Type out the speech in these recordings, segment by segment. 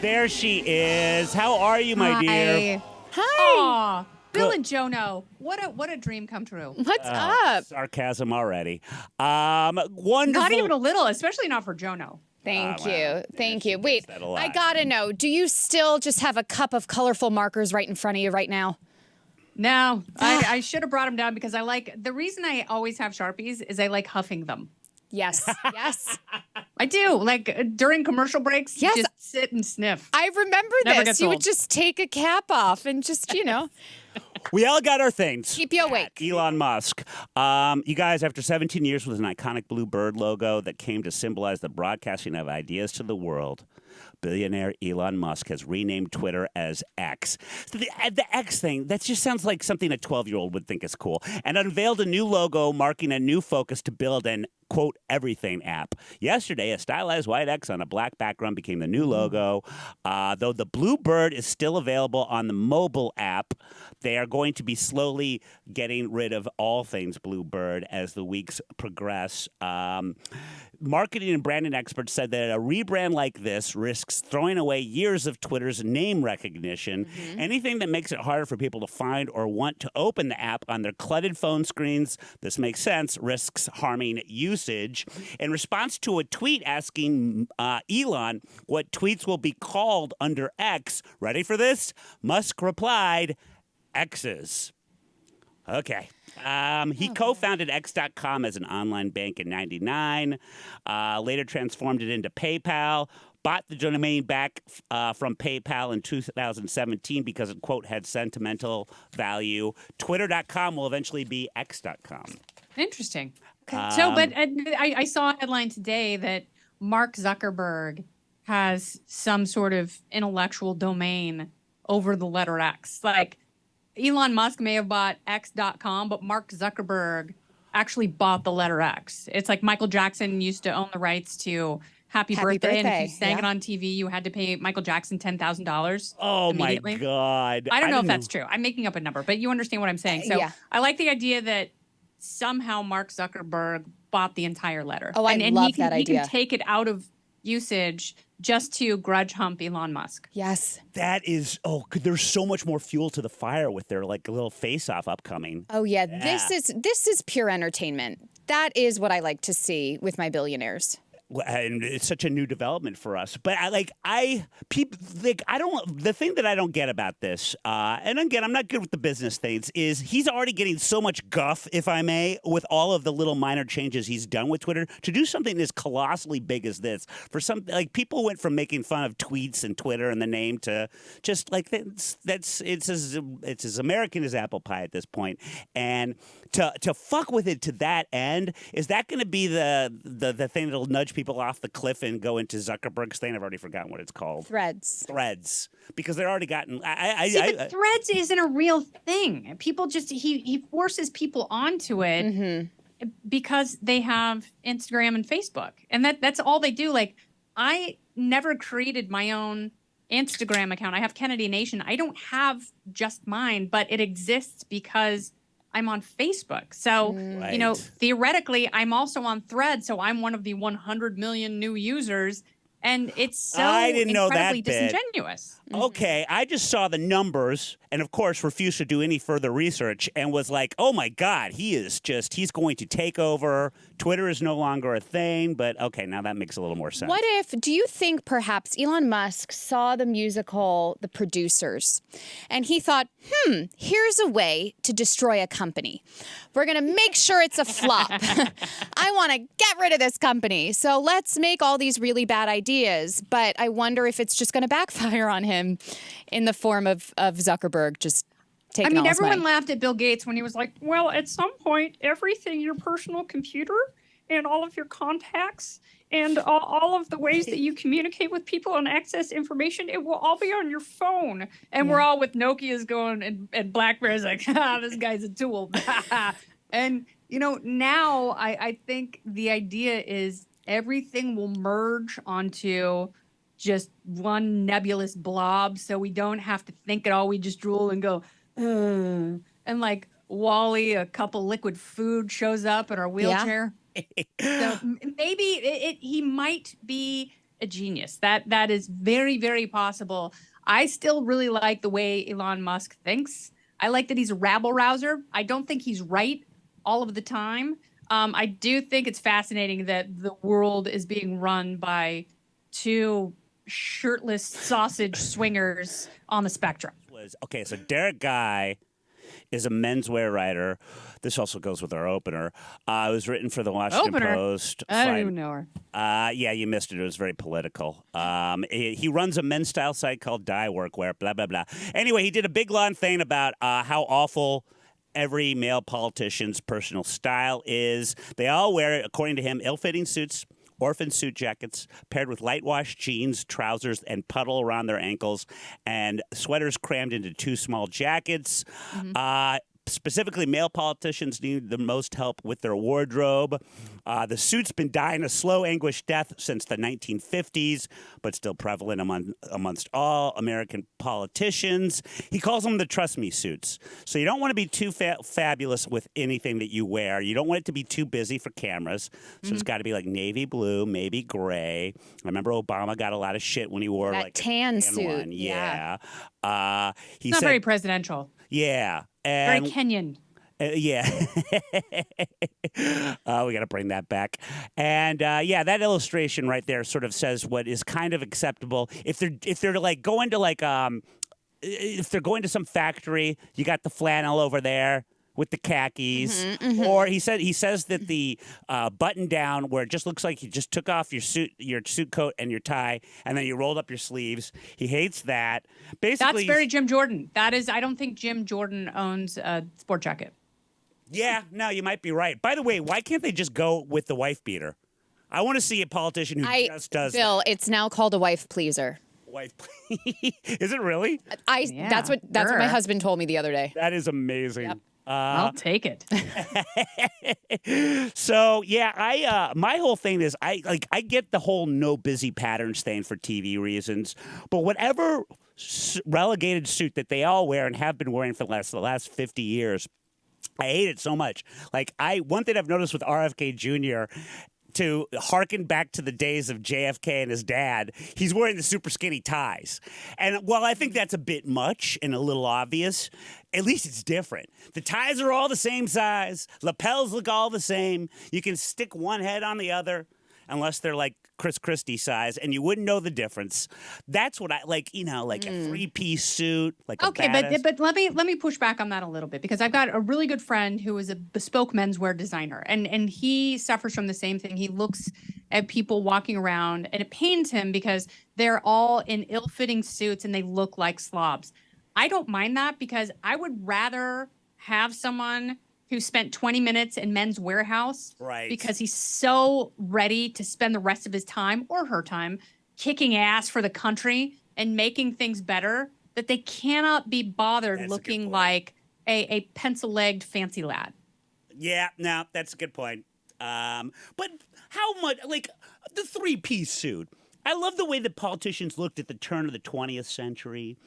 There she is. How are you, my dear? Hi. Aw, Bill and Jono. What a dream come true. What's up? Sarcasm already. Wonderful. Not even a little, especially not for Jono. Thank well, you. yeah, Thank she you. gets Wait, that a lot. I gotta know, do you still just have a cup of colorful markers right in front of you right now? No, I should have brought them down because the reason I always have Sharpies is I like huffing them. Yes. Yes. I do. Like during commercial breaks, Yes. just sit and sniff. I remember Never this. gets You would old. just take a cap off and just, We all got our things. keep you awake. Elon Musk. You guys, after 17 years with an iconic blue bird logo that came to symbolize the broadcasting of ideas to the world, billionaire Elon Musk has renamed Twitter as X. So the X thing, that just sounds like something a 12-year-old would think is cool. And unveiled a new logo marking a new focus to build an quote, everything app. Yesterday, a stylized white X on a black background became the new logo. Though the blue bird is still available on the mobile app, they are going to be slowly getting rid of all things blue bird as the weeks progress. Marketing and branding experts said that a rebrand like this risks throwing away years of Twitter's name recognition. Anything that makes it harder for people to find or want to open the app on their cluttered phone screens, this makes sense, risks harming usage. In response to a tweet asking Elon what tweets will be called under X, ready for this? Musk replied, X's. Okay. He co-founded X.com as an online bank in 1999, later transformed it into PayPal, bought the domain back from PayPal in 2017 because it, quote, had sentimental value. Twitter.com will eventually be X.com. Interesting. But I saw a headline today that Mark Zuckerberg has some sort of intellectual domain over the letter X. Like Elon Musk may have bought X.com, but Mark Zuckerberg actually bought the letter X. It's like Michael Jackson used to own the rights to Happy Birthday. And if you sang it on TV, you had to pay Michael Jackson $10,000 Oh, immediately. my God. I don't know if that's true. I'm making up a number, but you understand what I'm saying. So yeah. I like the idea that somehow Mark Zuckerberg bought the entire letter. Oh, I love that idea. He can take it out of usage just to grudge hump Elon Musk. Yes. That is, there's so much more fuel to the fire with their like little face-off upcoming. Oh, yeah. This is pure entertainment. That is what I like to see with my billionaires. And it's such a new development for us. But the thing that I don't get about this, and again, I'm not good with the business things, is he's already getting so much guff, if I may, with all of the little minor changes he's done with Twitter. To do something as colossally big as this, for some, like, people went from making fun of tweets and Twitter and the name to just like it's as American as apple pie at this point. And to fuck with it to that end, is that going to be the thing that'll nudge people off the cliff and go into Zuckerberg's thing? I've already forgotten what it's called. Threads. Because they're already gotten... But Threads isn't a real thing. People just... He forces people onto it because they have Instagram and Facebook. And that's all they do. Like, I never created my own Instagram account. I have Kennedy Nation. I don't have just mine, but it exists because I'm on Facebook. So, theoretically, I'm also on Threads. So I'm one of the 100 million new users. And it's so incredibly disingenuous. Okay, I just saw the numbers and, of course, refused to do any further research and was like, oh, my God, he's going to take over. Twitter is no longer a thing. But, okay, now that makes a little more sense. Do you think perhaps Elon Musk saw the musical The Producers and he thought, here's a way to destroy a company. We're going to make sure it's a flop. I want to get rid of this company. So let's make all these really bad ideas. But I wonder if it's just going to backfire on him in the form of Zuckerberg just taking all his money. Everyone laughed at Bill Gates when he was like, well, at some point, everything, your personal computer and all of your contacts and all of the ways that you communicate with people and access information, it will all be on your phone. And we're all with Nokias going, and BlackBerry's like, this guy's a tool. And, now I think the idea is everything will merge onto just one nebulous blob, so we don't have to think at all. We just drool and go, and like Wally, a cup of liquid food shows up in our wheelchair. So maybe he might be a genius. That is very, very possible. I still really like the way Elon Musk thinks. I like that he's a rabble rouser. I don't think he's right all of the time. I do think it's fascinating that the world is being run by two shirtless sausage swingers on the spectrum. Okay, so Derek Guy is a menswear writer. This also goes with our opener. It was written for the Washington Post. I don't even know her. Yeah, you missed it. It was very political. He runs a men's style site called Dye Workwear, blah, blah, blah. Anyway, he did a big, long thing about how awful every male politician's personal style is. They all wear, according to him, ill-fitting suits, orphan suit jackets paired with light-wash jeans, trousers, and puddle around their ankles, and sweaters crammed into too small jackets. Specifically, male politicians need the most help with their wardrobe. The suit's been dying a slow, anguished death since the 1950s, but still prevalent amongst all American politicians. He calls them the trust me suits. So you don't want to be too fabulous with anything that you wear. You don't want it to be too busy for cameras. So it's got to be like navy blue, maybe gray. I remember Obama got a lot of shit when he wore That like tan a suit. one. Yeah. He Not said, very presidential. yeah. Very And Kenyan. yeah. We got to bring that back. And yeah, that illustration right there sort of says what is kind of acceptable. If they're like going to like if they're going to some factory, you got the flannel over there with the khakis, or he says that the button down where it just looks like you just took off your suit coat and your tie, and then you rolled up your sleeves. He hates that. Basically, That's very Jim Jordan. That is, I don't think Jim Jordan owns a sport jacket. Yeah, no, you might be right. By the way, why can't they just go with the wife beater? I want to see a politician who just does Bill, that. it's now called a wife pleaser. Wife, is it really? Yeah, that's what my sure. husband told me the other day. That is amazing. Yep. I'll take it. So yeah, my whole thing is I get the whole no busy patterns thing for TV reasons, but whatever relegated suit that they all wear and have been wearing for the last 50 years, I hate it so much. Like one thing I've noticed with RFK Jr. to harken back to the days of JFK and his dad, he's wearing the super skinny ties. And while I think that's a bit much and a little obvious, at least it's different. The ties are all the same size. Lapels look all the same. You can stick one head on the other, unless they're like Chris Christie size, and you wouldn't know the difference. That's what I like, like a 3-piece suit, like Okay, a badass. but let me push back on that a little bit, because I've got a really good friend who is a bespoke menswear designer, and he suffers from the same thing. He looks at people walking around, and it pains him because they're all in ill-fitting suits and they look like slobs. I don't mind that, because I would rather have someone who spent 20 minutes in Men's Warehouse, Right. because he's so ready to spend the rest of his time, or her time, kicking ass for the country and making things better, that they cannot be bothered That's a good looking point. like a pencil-legged fancy lad. Yeah, no, that's a good point. But how much, like, the 3-piece suit? I love the way that politicians looked at the turn of the 20th century.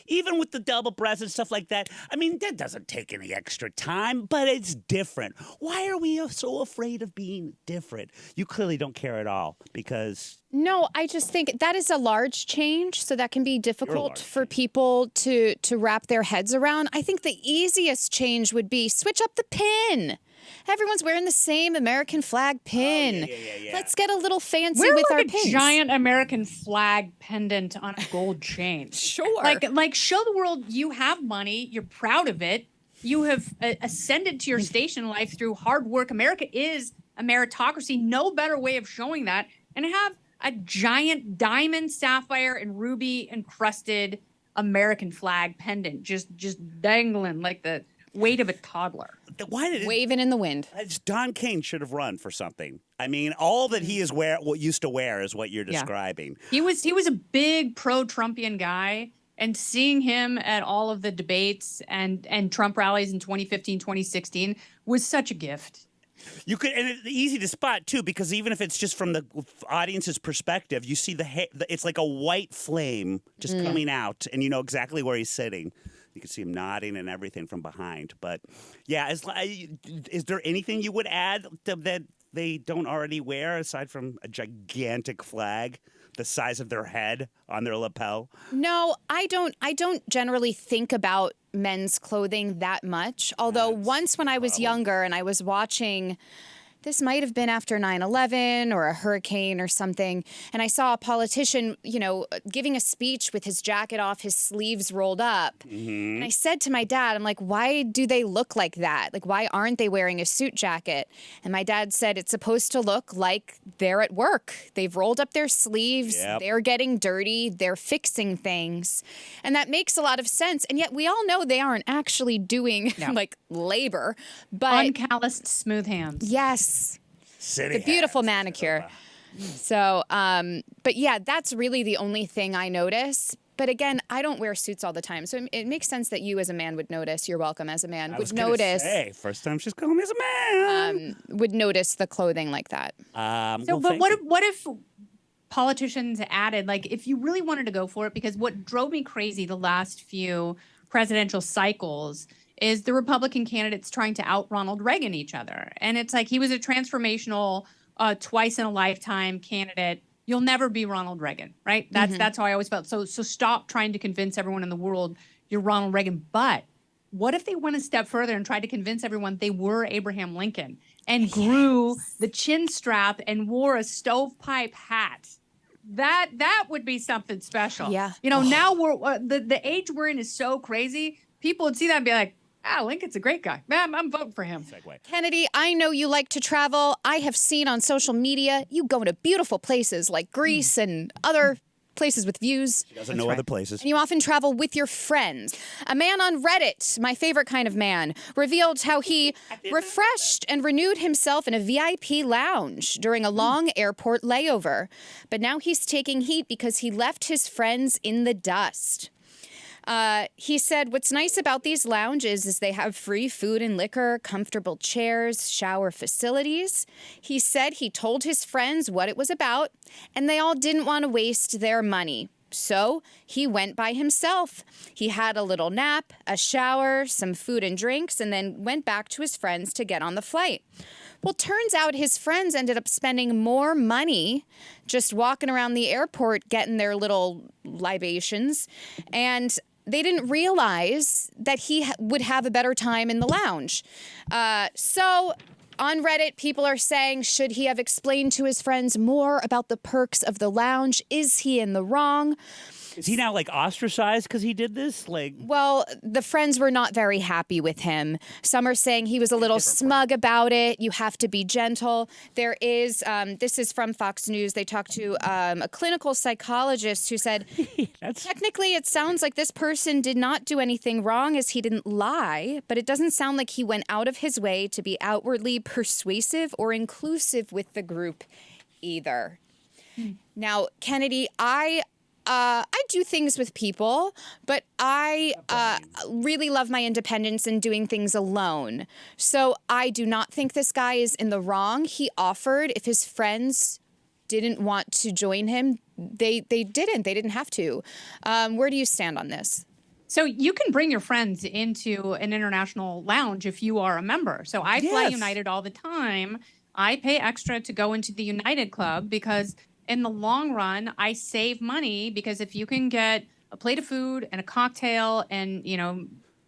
Even with the double breasts and stuff like that. I mean, that doesn't take any extra time, but it's different. Why are we so afraid of being different? You clearly don't care at all, because No, I just think that is a large change, so that can be difficult large for people to wrap their heads around. I think the easiest change would be switch up the pin. Everyone's wearing the same American flag pin. yeah. Let's get a little fancy Wear with like our a pins. giant American flag pendant on a gold chain. Sure. Like show the world you have money, you're proud of it, you have ascended to your station in life through hard work. America is a meritocracy. No better way of showing that. And have a giant diamond, sapphire, and ruby encrusted American flag pendant just dangling like the weight of a toddler. why did it, Waving in the wind. Don King should have run for something. I mean, all that he used to wear is what you're describing. He was a big pro-Trumpian guy, and seeing him at all of the debates and Trump rallies in 2015, 2016 was such a gift. You could, and it's easy to spot too, because even if it's just from the audience's perspective, you see it's like a white flame just coming out, and you know exactly where he's sitting. You can see him nodding and everything from behind. But yeah, is there anything you would add to that they don't already wear aside from a gigantic flag the size of their head on their lapel? No, I don't generally think about men's clothing that much. Although That's once when I was problem. younger and I was watching, this might have been after 9/11 or a hurricane or something, and I saw a politician, giving a speech with his jacket off, his sleeves rolled up. And I said to my dad, I'm like, why do they look like that? Like, why aren't they wearing a suit jacket? And my dad said it's supposed to look like they're at work. They've rolled up their sleeves, Yep. they're getting dirty, they're fixing things. And that makes a lot of sense. And yet we all know they aren't actually doing like labor. But Uncalloused, smooth hands. yes. City The beautiful hats. manicure. So, but yeah, that's really the only thing I notice. But again, I don't wear suits all the time. So it makes sense that you as a man would notice. You're welcome as a man. I Would was gonna notice. say, first time she's calling me as a man. Would notice the clothing like that. So, but what if politicians added, like, if you really wanted to go for it, because what drove me crazy the last few presidential cycles is the Republican candidates trying to out Ronald Reagan each other. And it's like he was a transformational, twice in a lifetime candidate. You'll never be Ronald Reagan, right? That's how I always felt. So stop trying to convince everyone in the world you're Ronald Reagan. But what if they went a step further and tried to convince everyone they were Abraham Lincoln and grew the chin strap and wore a stovepipe hat? That would be something special. Yeah. Now we're the age we're in is so crazy. People would see that and be like, Lincoln's a great guy. Man, I'm voting for him. Segue. Kennedy, I know you like to travel. I have seen on social media you go to beautiful places like Greece and other places with views. She doesn't know other places. And you often travel with your friends. A man on Reddit, my favorite kind of man, revealed how he refreshed and renewed himself in a VIP lounge during a long airport layover. But now he's taking heat because he left his friends in the dust. He said, what's nice about these lounges is they have free food and liquor, comfortable chairs, shower facilities. He said he told his friends what it was about, and they all didn't want to waste their money. So he went by himself. He had a little nap, a shower, some food and drinks, and then went back to his friends to get on the flight. Well, turns out his friends ended up spending more money just walking around the airport getting their little libations, and they didn't realize that he would have a better time in the lounge. So on Reddit, people are saying, should he have explained to his friends more about the perks of the lounge? Is he in the wrong? Is he now like ostracized because he did this? Like, Well, the friends were not very happy with him. Some are saying he was a little smug about it. You have to be gentle. There is, this is from Fox News. They talked to a clinical psychologist who said, technically it sounds like this person did not do anything wrong as he didn't lie, but it doesn't sound like he went out of his way to be outwardly persuasive or inclusive with the group either. Now, Kennedy, I do things with people, but I really love my independence and doing things alone. So I do not think this guy is in the wrong. He offered, if his friends didn't want to join him, they didn't. They didn't have to. Where do you stand on this? So you can bring your friends into an international lounge if you are a member. So I fly Yes. United all the time. I pay extra to go into the United Club because in the long run, I save money because if you can get a plate of food and a cocktail and,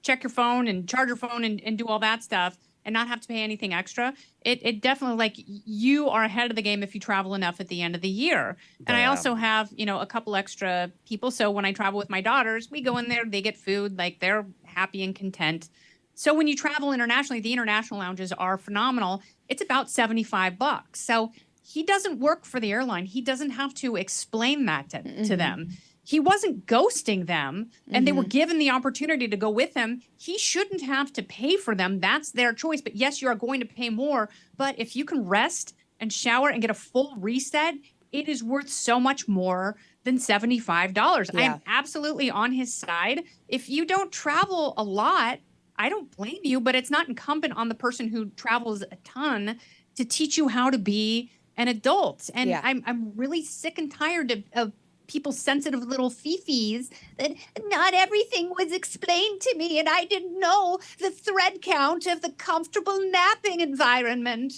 check your phone and charge your phone and do all that stuff and not have to pay anything extra, it definitely, like, you are ahead of the game if you travel enough at the end of the year. And I also have, a couple extra people. So when I travel with my daughters, we go in there, they get food, like they're happy and content. So when you travel internationally, the international lounges are phenomenal. It's about $75. So he doesn't work for the airline. He doesn't have to explain that to them. He wasn't ghosting them, and they were given the opportunity to go with him. He shouldn't have to pay for them. That's their choice. But yes, you are going to pay more. But if you can rest and shower and get a full reset, it is worth so much more than $75. Yeah. I'm absolutely on his side. If you don't travel a lot, I don't blame you, but it's not incumbent on the person who travels a ton to teach you how to be an adult. And Yeah. I'm really sick and tired of people sensitive little fifis that not everything was explained to me and I didn't know the thread count of the comfortable napping environment.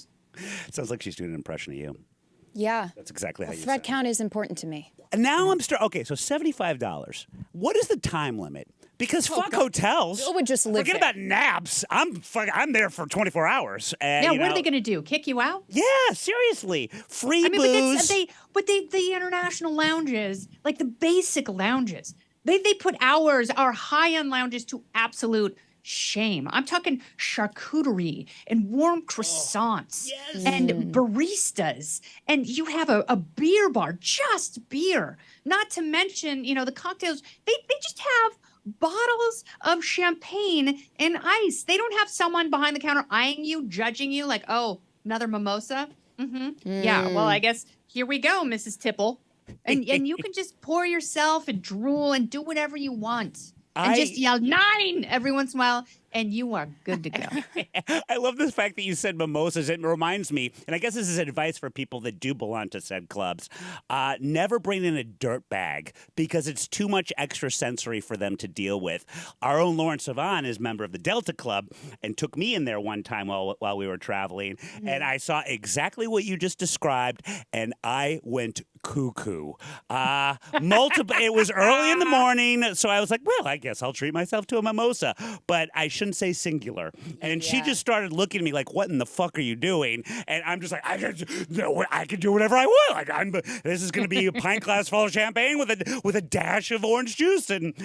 Sounds like she's doing an impression of you. Yeah. That's exactly how you Thread sound. count is important to me. And now okay, so $75. What is the time limit? Because fuck hotels. I would just live Forget there. about naps. I'm there for 24 hours. And, Yeah, you what are know, they going to do? Kick you out? Yeah, seriously. Free I mean, booze. but the international lounges, like the basic lounges, they put our high-end lounges to absolute shame. I'm talking charcuterie and warm croissants and baristas. And you have a beer bar, just beer. Not to mention, the cocktails. They just have bottles of champagne and ice. They don't have someone behind the counter eyeing you, judging you like, oh, another mimosa. Yeah, well, I guess here we go, Mrs. Tipple. And you can just pour yourself and drool and do whatever you want. And just yell 9 every once in a while, and you are good to go. I love the fact that you said mimosas. It reminds me, and I guess this is advice for people that do belong to said clubs, never bring in a dirt bag because it's too much extra sensory for them to deal with. Our own Lawrence Savan is a member of the Delta Club and took me in there one time while we were traveling, and I saw exactly what you just described, and I went cuckoo. It was early in the morning, so I was like, well, I guess I'll treat myself to a mimosa. But I shouldn't say singular. And she just started looking at me like, what in the fuck are you doing? And I'm just like, I can do whatever I want. Like, this is going to be a pint glass full of champagne with a dash of orange juice. And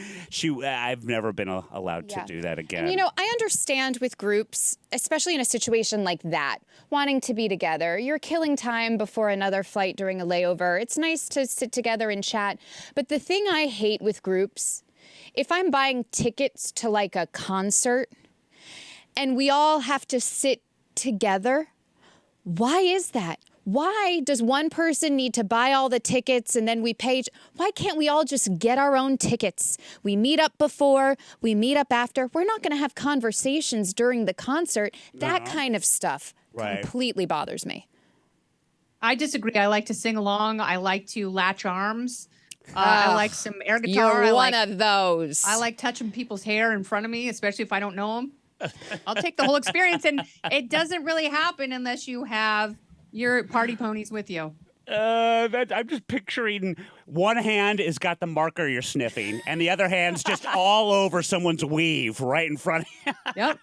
I've never been allowed to do that again. And, I understand with groups, especially in a situation like that, wanting to be together. You're killing time before another flight during a layover. It's nice to sit together and chat. But the thing I hate with groups, if I'm buying tickets to like a concert and we all have to sit together, why is that? Why does one person need to buy all the tickets and then we pay? Why can't we all just get our own tickets? We meet up before, we meet up after. We're not going to have conversations during the concert. That kind of stuff completely bothers me. I disagree. I like to sing along. I like to latch arms. I like some air guitar. You're one of those. I like touching people's hair in front of me, especially if I don't know them. I'll take the whole experience. And it doesn't really happen unless you have your party ponies with you. I'm just picturing one hand has got the marker you're sniffing, and the other hand's just all over someone's weave right in front of you. Yep.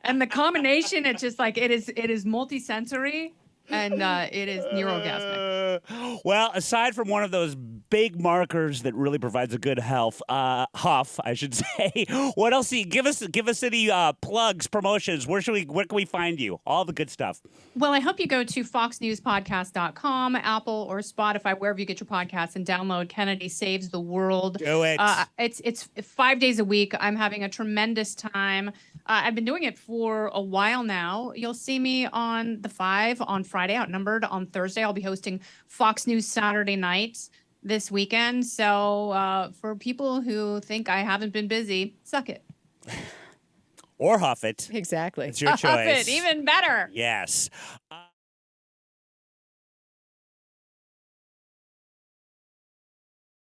And the combination, it's just like it is multi-sensory. And it is near orgasmic. Well, aside from one of those big markers that really provides a good huff, I should say. What else? Give us any plugs, promotions. Where can we find you? All the good stuff. Well, I hope you go to foxnewspodcast.com, Apple or Spotify, wherever you get your podcasts, and download Kennedy Saves the World. Do it. It's 5 days a week. I'm having a tremendous time. I've been doing it for a while now. You'll see me on the 5 on Friday, Outnumbered. On Thursday, I'll be hosting Fox News Saturday nights this weekend. So for people who think I haven't been busy, suck it. Or huff it. Exactly. It's your choice. Huff it, even better. Yes.